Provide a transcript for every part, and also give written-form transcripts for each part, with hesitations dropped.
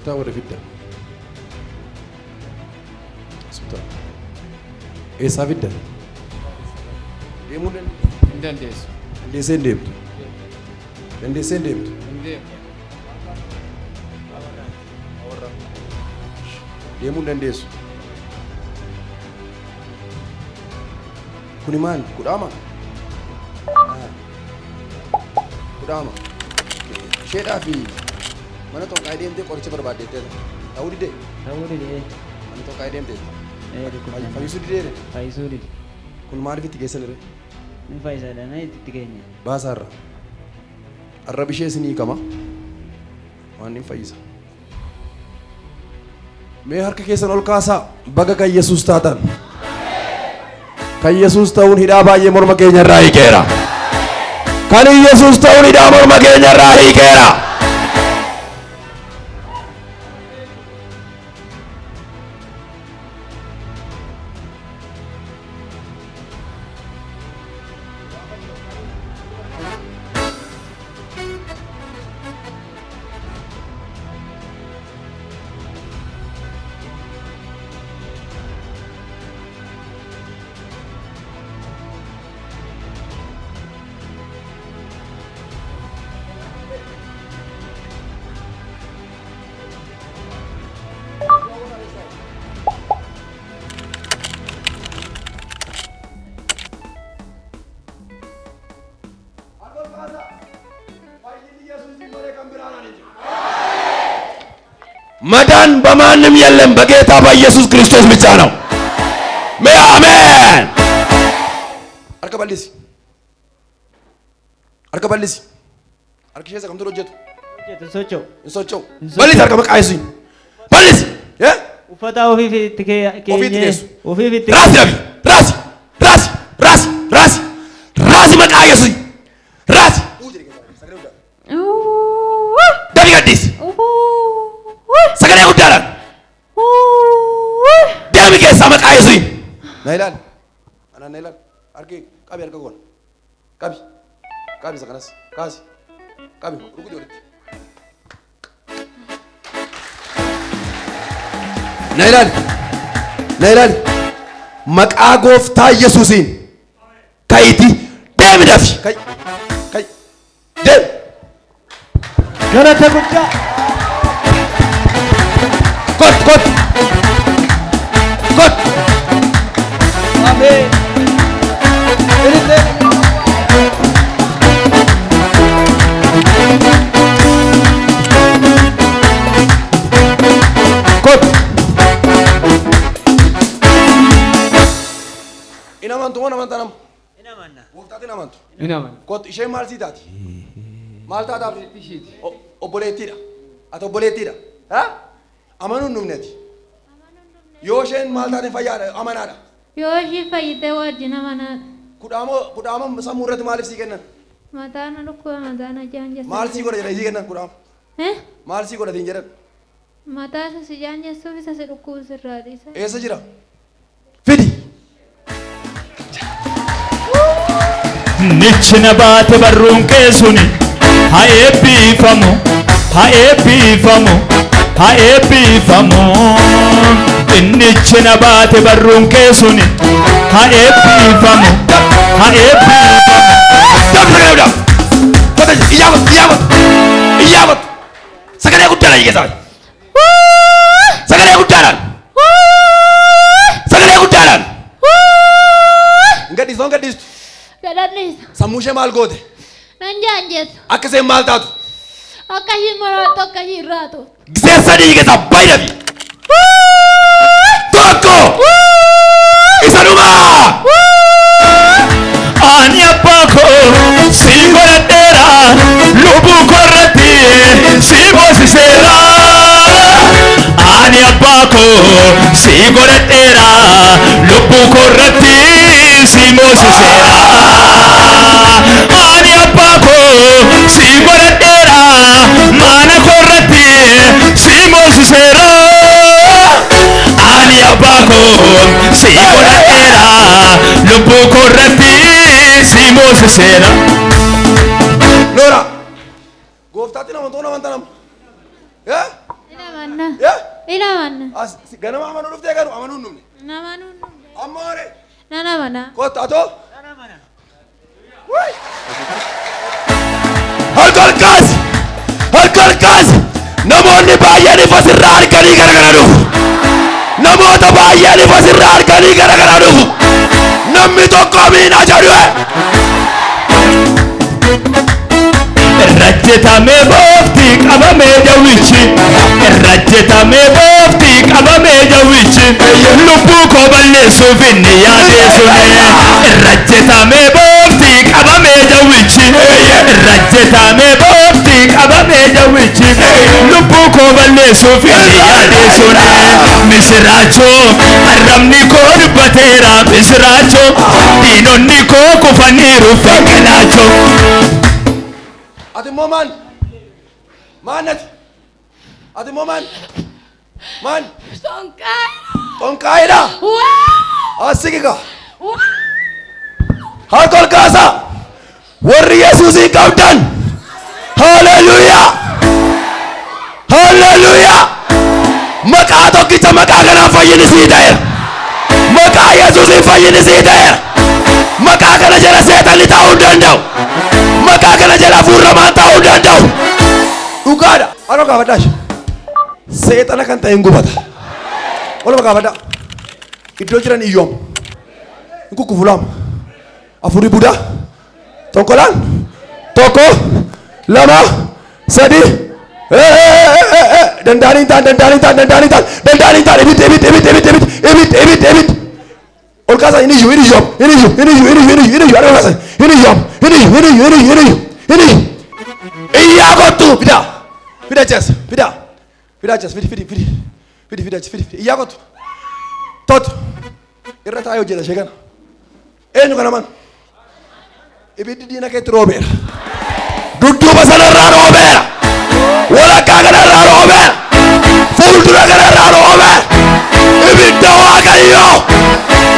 Kota warra fidda. Suuta. Eessaa fidda? Deemuu dandeessu. Dandeessee hin deemtu. Dandeessee hin deemtu. Deemuu hin dandeessu. Kuni maal? Kudhaama? Kudhaama. Isheedhaa fi mana tokko deemtee qoricha barbaaddeetteedha. Ta'uu didee? Ta'uu didee. Mana tokko deemteedha. Fayyisuu didee? Fayyisuu didee. Kun maaliif itti geessan irree? Ni fayyisaadhaan itti keenya. Baasaarra. Arrab ishee isinii hiikama. Waan ni fayyisa. Mee harka keessan ol kaasaa baga kan Yesuus taatan. Kan Yesuus ta'uun hidhaa baay'ee morma keenya irraa hiikeera. Kan Yesuus ta'uun hidhaa morma keenya irraa hiikeera. መዳን በማንም የለም በጌታ በኢየሱስ ክርስቶስ ብቻ ነው። አሜን። አርከበልሲ አርከበልሲ አርከሸ ሰከምቶ ዶጀቱ እንሶቸው እንሶቸው በልሲ አርከበቃይሲ በልሲ ኡፈታ ኦፊ ፊት ኦፊ ፊት ራሲ ራሲ መቃየሱ ራሲ ደቢጋዲስ Sagalee guddaadhaan. Deemi keessaa maqaa Yesuusiin. Na ilaali. Anaan na ilaali. Harki qabi harka goona. Qabi isa kanas. Kaasi. Qabi rukutii walitti. Na ilaali. Maqaa gooftaa Yesuusiin. Kayiti deemi dafi. Kay. Deemi. Galata guddaa. Kot. Amen. Kot. Inamantu mana mantanam. Inamanna. Gooftaatti inamantu. Inaman. Kot isheen maal sii taati? Maal taataaf? Ishiiti. Obboleettiidha. Ati obboleettiidha. Amanuun numneeti. Yoo isheen maal taate fayyaadha amanaadha. Yoo ishee fayyitee wajjin amanaadha. Kudhaama sammuu irratti maaliif sii kennan? Mataan dhukkuba mataan ajaan jessa. Maal sii godha jedhanii sii kennan kudhaama? Maal sii godhatiin jedhan? Mataa isa si jaan jessuuf isa si dhukkubu sirraa dhiisa. Eessa jira? Fidi! Nichi na baate barruun keessuni haa eebbifamu. Nichi na baate barruun keessuni haa eebbifamu. Iyyaafatu! Sagalee guddaadhaan hiikeessaa! Sagalee guddaadhaan! Hin gadhiistu! Gadhanniisa. Sammuu ishee maal goote? Nan jaan jessu. Akka isheen maal taatu? Akka isheen maraattu akka isheen raatu. Gisee sadii hiikeessaa baay'ee tokko! Isa dhumaa! Ani abbaa koo si godhadheera lubbuu koorratti si boosiseera. Ani abbaa koo si godhadheera lubbuu koorratti si moosiseera. Ani abbaa koo si godhadheera mana koorratti si moosiseera. Ani abbaa koo si godhadheera lubbuu koorratti si moosiseera. Loora! Gooftaatti namantuu namantanam. Ila manna. Ya? Ila manna. As ganama amanuu dhuftee garuu amanuu hin dhumne. Nama nu. Amma hore. Nana mana. Kottu atoo. Mana mana. Wai. Halkalkaas. Namoonni baay'een ifa sirraa arganii garagara dhufu. Namoota baay'een ifa sirraa arganii garagara dhufu. Namni tokko miina jedhu. Irrajjetamee boofti qabamee jawwichi. Irrajjetamee boofti qabamee jawwichi. Lubbuu koo balleessuuf inni yaadee sune. Irrajjetamee boofti qabamee jawwichi. Irrajjetamee boofti qabamee jawwichi. Lubbuu koo balleessuuf inni yaadee sune. Misiraachoo arrabni koo dubbateera. Misiraachoo diinonni koo kufaniiru fangalaachoo. Ati immoo maan? Maannati? Ati immoo maan? Maan? Tonkaayidha? Asiqiqa? Halkalkaasa! Warri Yesuusin qabdan! Haleluuyaa! Haleluuyaa! Maqaa tokkicha maqaa kanaan fayyini sii ta'eera. Maqaa Yesuusin fayyini sii ta'eera. Maqaa kana jala seexanni taa'uu hin danda'u. Maqaa kana jala hafuurramaan taa'uu hin danda'u. Dhugaadha. Anoo gaafadhaash. Seexana kan ta'e hin gubata. Waluma gaafadhaa. Iddoo jiran iyyoom. Hin kukkufulaam. Afurii budaa. Tokkolaan. Tokko. Lama. Sadi. Danda'anii ta'an. Ibit. Ol kaasaa inni iyyuu. Iyyaa kottu. Fida jees. Iyyaa kottu. Tot. Irra taa'ee hojjeta ishee kana. Eenyu kana man? Ibiddi diina keetti roobeera. Dudduuba sanarraa roobeera. Walakkaa kanarraa roobeera. Fuuldura kanarraa roobeera. Ibidda Waaqayyoo.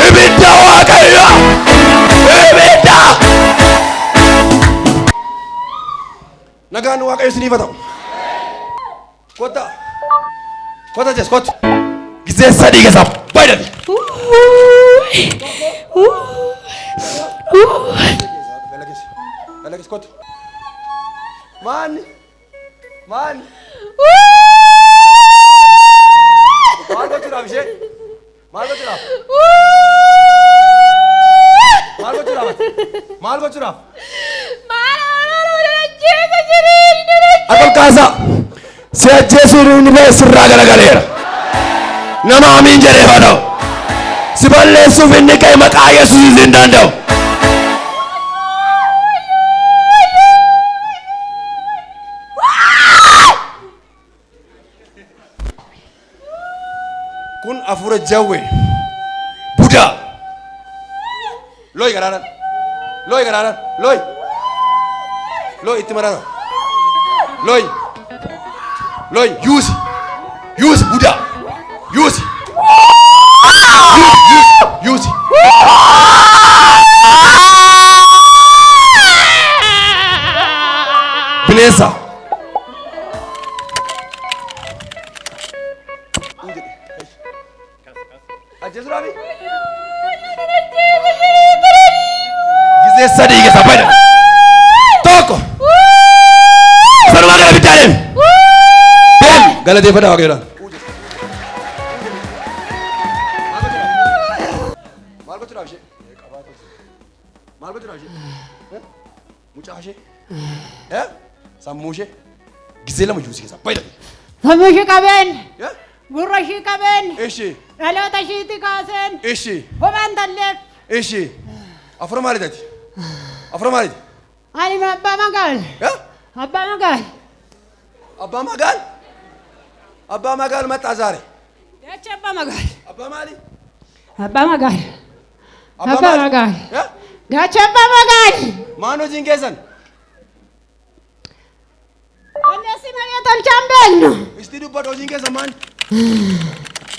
Ibidda Waaqayyoo. Ibidda. Nagaan Waaqayyo isiniif haa ta'u. Kota jees kottu. Gisee sadii keessa baay'ate. Galakis kottu. Maanni. Maal gochuudhaaf ishee? Maal gochuudhaaf? Akol kaasaa si ajjeesuun inni ba'e sirraa garagaleera. Nama amiin jedhee haa ta'u. Si balleessuuf inni ka'e maqaa Yesuus hin danda'u. Kun afura jawwe Buddha. Looy garaaran. Looy itti marara. Looy use Buddha. Use. Bineensa. Ajjeesuraami. Gisee sadii keessa fayyada. Tokko. Sanumaa kana bittaa deemi. Deemi. Galateeffadhaa Waaqayyoodhaan. Maal gochuudhaaf ishee? Maal gochuudhaaf ishee? Mucaa ishee? Sammuu ishee? Gisee lama juusii keessa fayyada. Sammuu ishee qabeen. Gurra ishee qabeen. Ishee. Dhaloota isheetti kaaseen. Ishee. Kophaan talleef. Ishee. Afura maaliidhaati? Afura maaliidha? Ani abbaa magaal. Abbaa magaal. Abbaa magaal? Abbaa magaal maxxaa zaare. Gacha abbaa magaal. Abbaa maali? Abbaa magaal. Abbaa Abbaa magaal. Gacha abbaa magaal. Maan hojiin keessan? Balleessi malee tolchaan beeknu. Istii dubbadhu hojiin keessan maan?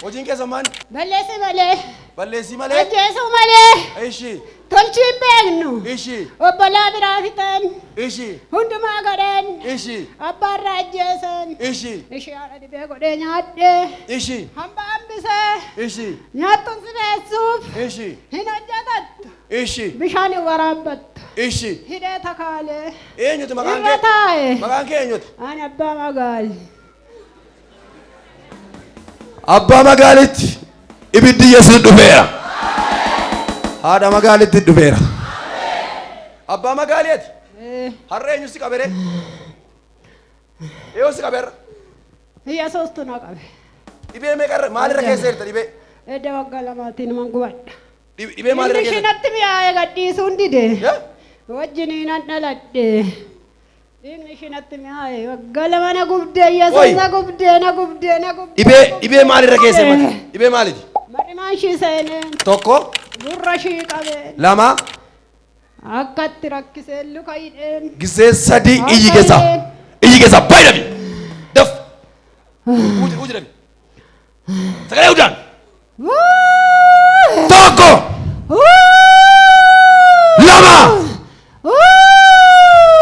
Hojiin keessan maan? Balleessi malee. balleessii malee. Ajjeesuu malee. Ishi. Tolchii hin beeknu. Ishi. Obbolaa biraa fixan. Ishi. Hundumaa godhan. Ishi. Abbaa irraa ajjeesan. Ishi. Ishee haadha dhibee godhee nyaadhee. Ishi. Hamba hambisee. Ishi. Nyaattuun sineessuuf. Ishi. Hin hojjetattu. Ishi. Bishaan hin waraabbattu. Ishi. Hidhee takaalee. Eenyuti maqaan Irra kee? taa'e. Maqaan kee eenyuti? Ani abbaa magaali. Abbaa magaalitti ibiddi Yesuus dhufeera. Haadha magaalitti dhufeera. Abbaa magaaliiti. Har'a eenyu si qabere? Eeyoo si qabeera. Yesuustu na qabe. Dhibee meeqarra maalirra keessa jirta dhibee? Edda waggaa lamaatiin man gubadha. Dhibee maalirra Inni keessa? ishinatti mi'aayee gadhiisuun dide. Yaa? Wajjiniin an dhaladhe. Inni ishinatti mi'aayee waggaa lama na gubdee Yesuus na gubdee na gubdee na gubdee. Dhibee maalirra keessa himata? Dhibee maaliiti? Marimaan ishii seeneen. Tokko. Gurra ishii qabeen. Lama. Akkatti rakkiseen luka hidheen. Gisee sadii iyyi keessa. Iyyi keessa baay'ee dhabi. Daf. Uji dhabi. Sagalee udaan. Tokko. Lama.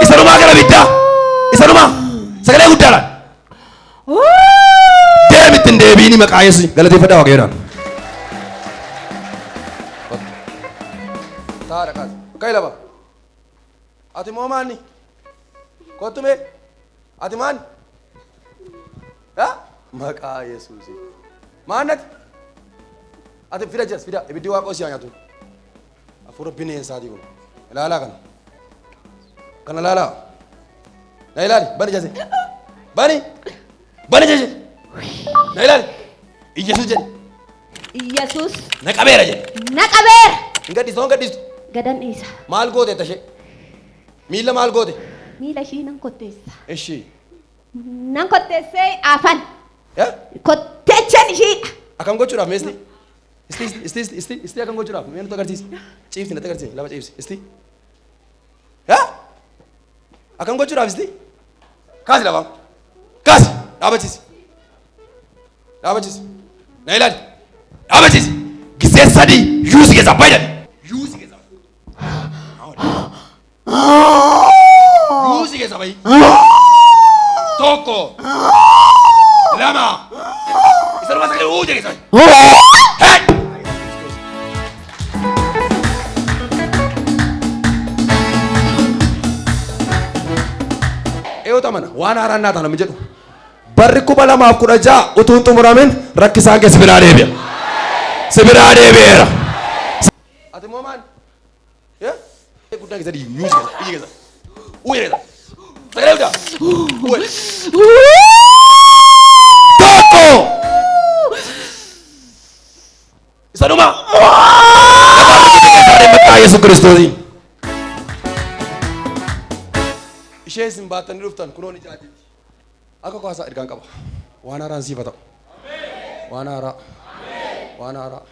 Isanumaa gara biddaa. Isanumaa. Sagalee guddaadhaan. Deemitti hin deebiini maqaa Yesuus galateeffadhaa waaqayyoodhaan. Taara kaas. Kai laba. Ati moo maanni? Kottu mee? Ati maanni? Yaa? Maqaa Yesuus. Maannati? Ati fida jas fida ibiddi waaqoo si nyaatu. Hafuura bineensaati kun. Ilaalaa kana. Kana ilaalaa. Na ilaali bani jase. Bani. Bani jase. Na ilaali. Iyesuus jedhe. Yesus Na qabeera jedhe. na qabeera. Hin gadhiistu hin gadhiistu. Gadan dhiisa. Maal goote tashee? Miila maal goote? Miila ishii nan kotteessa. Ishii. Nan kotteessee afan. Yaa? Kotteechaan ishiidha. Akkam gochuudhaaf meesni? Isti akkam gochuudhaaf mee nutti agarsiisi. Ciifti natti agarsiisi lama ciifsi. Isti. Yaa? Akkam gochuudhaaf isti? Kaasi lafaan. Kaasi. Dhaabachiisi. Dhaabachiisi. Na ilaali. Dhaabachiisi. Gisee sadii yuusi keessaa baay'ate. Yuusi keessaa. Yuusi keessaa bayi. Tokko. Lama. Isaruma sagalee uuje keessaa. Hey! Eeyoota mana waan haaraan naa taana jedhu barri 2016 utuu hin xumuramin rakkisaan kee si biraa deebi'a. Si biraa deebi'eera. Ati moo maal? Guddaan keessa diimu yuusi keessa iyyi keessa uuje keessa sagalee guddaa uuje. Tokko. Isanuma. Maqaa Yesuus Kiristoosiin. Ishee isin baattanii dhuftan kunoo ni jaallatti. Akka kwaasaa ergaan qaba. Waan haaraan siif haa ta'u. Waan haaraa. Waan haaraa.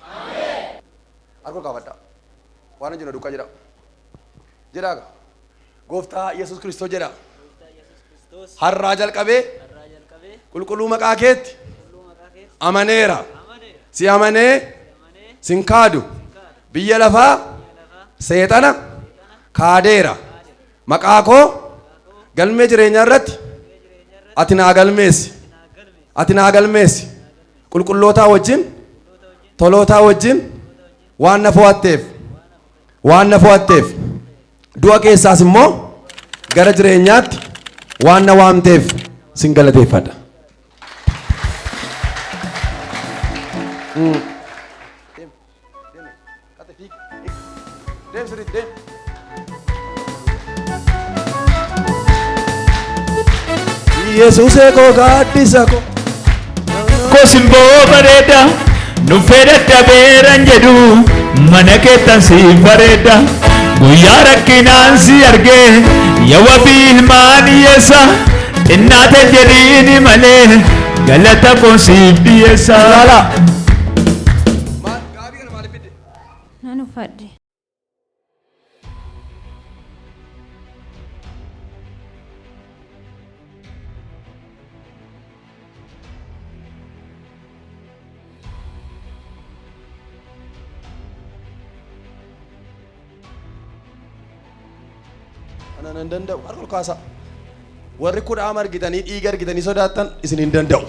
Harka kaafadhaa. Waan hin jirre duukaa jedha. Jedhaa Gooftaa Yesuus Kiristoos jedha. Har'aa jalqabee qulqulluu maqaa keetti amaneera. Si amanee sin kaadu biyya lafaa seexana kaadeera. Maqaa koo galmee jireenyaa irratti ati naa galmeessi. Ati naa galmeessi. Qulqullootaa wajjin tolootaa wajjin waan na fo'atteef waan na fo'atteef du'a keessaas immoo gara jireenyaatti waan na waamteef sin galateeffadha. Yesuus koo gaaddisa koo. Kosimboo bareeda nu fedhadha beeran jedhu mana keettan si bareeda guyyaa rakkinaan si argee yawa ilmaan hiyyeessa xinnaate jedhiini malee galata koon siif dhiyeessa. Nan uffadhe. Nan danda'u harka ol kaasa. Warri kudha ama argitanii dhiiga argitanii sodaattan isin hin danda'u.